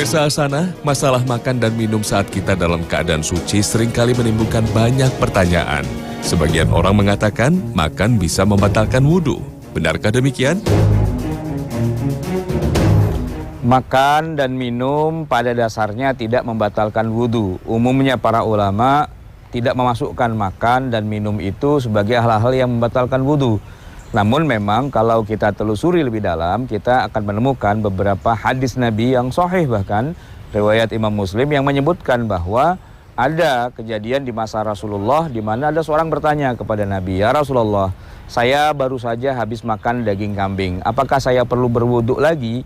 Pemirsa Asana, masalah makan dan minum saat kita dalam keadaan suci seringkali menimbulkan banyak pertanyaan. Sebagian orang mengatakan makan bisa membatalkan wudhu. Benarkah demikian? Makan dan minum pada dasarnya tidak membatalkan wudhu. Umumnya para ulama tidak memasukkan makan dan minum itu sebagai hal-hal yang membatalkan wudhu. Namun memang kalau kita telusuri lebih dalam, kita akan menemukan beberapa hadis Nabi yang sahih, bahkan riwayat Imam Muslim yang menyebutkan bahwa ada kejadian di masa Rasulullah di mana ada seorang bertanya kepada Nabi, "Ya Rasulullah, saya baru saja habis makan daging kambing. Apakah saya perlu berwuduk lagi?"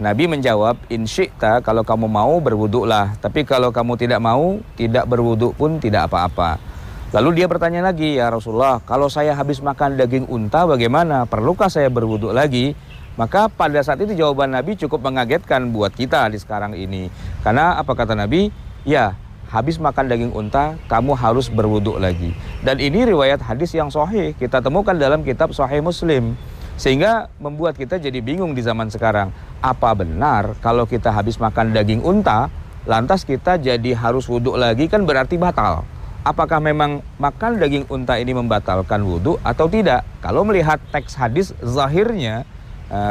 Nabi menjawab, "In syi'ta, kalau kamu mau berwuduklah. Tapi kalau kamu tidak mau, tidak berwuduk pun tidak apa-apa." Lalu dia bertanya lagi, "Ya Rasulullah, kalau saya habis makan daging unta bagaimana? Perlukah saya berwuduk lagi?" Maka pada saat itu jawaban Nabi cukup mengagetkan buat kita di sekarang ini. Karena apa kata Nabi? Ya, habis makan daging unta, kamu harus berwuduk lagi. Dan ini riwayat hadis yang sahih, kita temukan dalam kitab Sahih Muslim. Sehingga membuat kita jadi bingung di zaman sekarang. Apa benar kalau kita habis makan daging unta, lantas kita jadi harus wuduk lagi, kan berarti batal? Apakah memang makan daging unta ini membatalkan wudhu atau tidak? Kalau melihat teks hadis, zahirnya,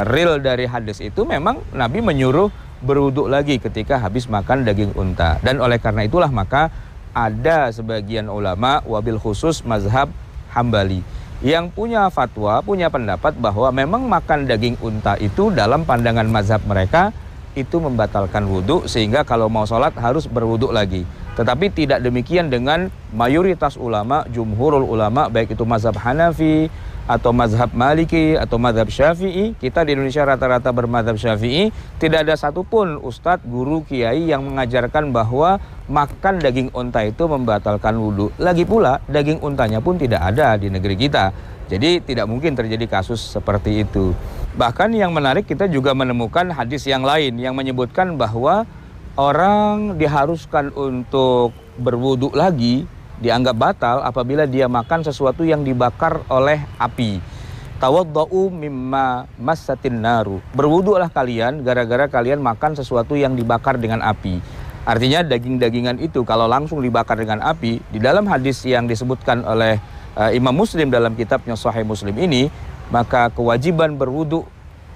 real dari hadis itu memang Nabi menyuruh berwudhu lagi ketika habis makan daging unta. Dan oleh karena itulah maka ada sebagian ulama, wabil khusus mazhab Hambali, yang punya fatwa, punya pendapat bahwa memang makan daging unta itu dalam pandangan mazhab mereka itu membatalkan wudhu, sehingga kalau mau sholat harus berwudhu lagi. Tetapi tidak demikian dengan mayoritas ulama, jumhurul ulama, baik itu mazhab Hanafi atau mazhab Maliki atau mazhab Syafi'i. Kita di Indonesia rata-rata bermazhab Syafi'i. Tidak ada satupun ustadz, guru, kiai yang mengajarkan bahwa makan daging unta itu membatalkan wudhu. Lagi pula daging untanya pun tidak ada di negeri kita. Jadi tidak mungkin terjadi kasus seperti itu. Bahkan yang menarik, kita juga menemukan hadis yang lain yang menyebutkan bahwa orang diharuskan untuk berwudhu lagi, dianggap batal apabila dia makan sesuatu yang dibakar oleh api. Tawaddau mimma massatin naru. Berwudhulah kalian gara-gara kalian makan sesuatu yang dibakar dengan api. Artinya daging-dagingan itu kalau langsung dibakar dengan api, di dalam hadis yang disebutkan oleh Imam Muslim dalam kitabnya Sahih Muslim ini, maka kewajiban berwudhu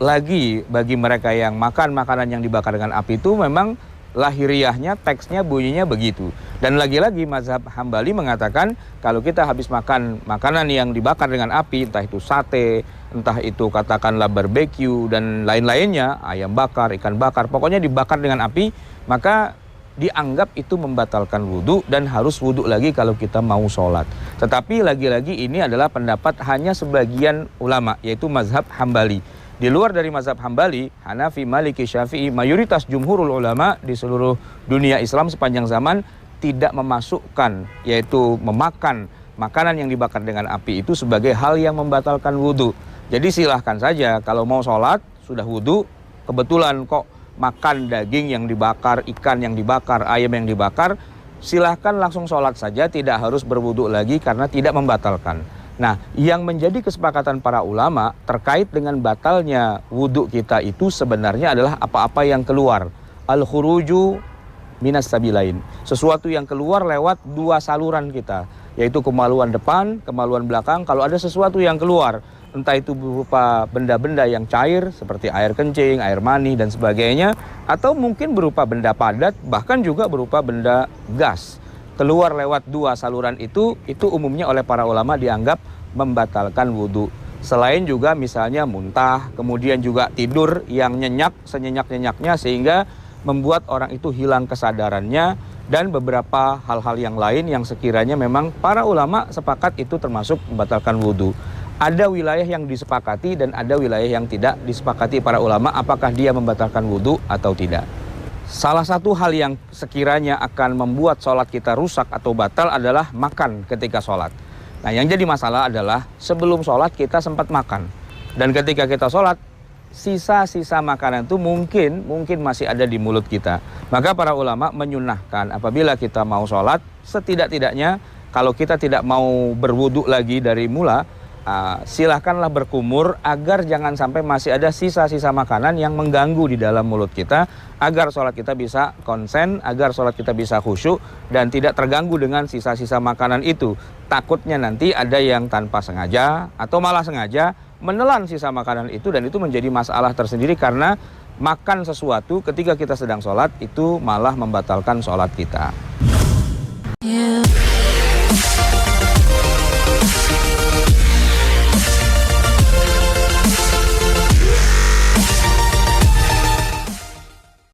lagi bagi mereka yang makan makanan yang dibakar dengan api itu memang lahiriahnya, teksnya, bunyinya begitu. Dan lagi-lagi mazhab Hambali mengatakan kalau kita habis makan makanan yang dibakar dengan api, entah itu sate, entah itu katakanlah barbeque dan lain-lainnya, ayam bakar, ikan bakar, pokoknya dibakar dengan api, maka dianggap itu membatalkan wudhu dan harus wudhu lagi kalau kita mau sholat. Tetapi lagi-lagi ini adalah pendapat hanya sebagian ulama, yaitu mazhab Hambali. Di luar dari mazhab Hambali, Hanafi, Maliki, Syafi'i, mayoritas jumhurul ulama di seluruh dunia Islam sepanjang zaman tidak memasukkan, yaitu memakan makanan yang dibakar dengan api itu sebagai hal yang membatalkan wudhu. Jadi silahkan saja kalau mau sholat, sudah wudhu, kebetulan kok makan daging yang dibakar, ikan yang dibakar, ayam yang dibakar, silahkan langsung sholat saja, tidak harus berwudhu lagi karena tidak membatalkan. Nah, yang menjadi kesepakatan para ulama terkait dengan batalnya wudhu kita itu sebenarnya adalah apa-apa yang keluar. Al-khuruju minas sabilain. Sesuatu yang keluar lewat dua saluran kita, yaitu kemaluan depan, kemaluan belakang. Kalau ada sesuatu yang keluar, entah itu berupa benda-benda yang cair seperti air kencing, air mani dan sebagainya, atau mungkin berupa benda padat, bahkan juga berupa benda gas. Keluar lewat dua saluran itu umumnya oleh para ulama dianggap membatalkan wudhu. Selain juga misalnya muntah, kemudian juga tidur yang nyenyak, senyenyak-nyenyaknya sehingga membuat orang itu hilang kesadarannya, dan beberapa hal-hal yang lain yang sekiranya memang para ulama sepakat itu termasuk membatalkan wudhu. Ada wilayah yang disepakati dan ada wilayah yang tidak disepakati para ulama apakah dia membatalkan wudhu atau tidak. Salah satu hal yang sekiranya akan membuat sholat kita rusak atau batal adalah makan ketika sholat. Nah, yang jadi masalah adalah sebelum sholat kita sempat makan. Dan ketika kita sholat, sisa-sisa makanan itu mungkin masih ada di mulut kita. Maka para ulama menyunahkan apabila kita mau sholat, setidak-tidaknya kalau kita tidak mau berwudhu lagi dari mula, silahkanlah berkumur agar jangan sampai masih ada sisa-sisa makanan yang mengganggu di dalam mulut kita, agar sholat kita bisa konsen, agar sholat kita bisa khusyuk dan tidak terganggu dengan sisa-sisa makanan itu. Takutnya nanti ada yang tanpa sengaja atau malah sengaja menelan sisa makanan itu, dan itu menjadi masalah tersendiri karena makan sesuatu ketika kita sedang sholat itu malah membatalkan sholat kita.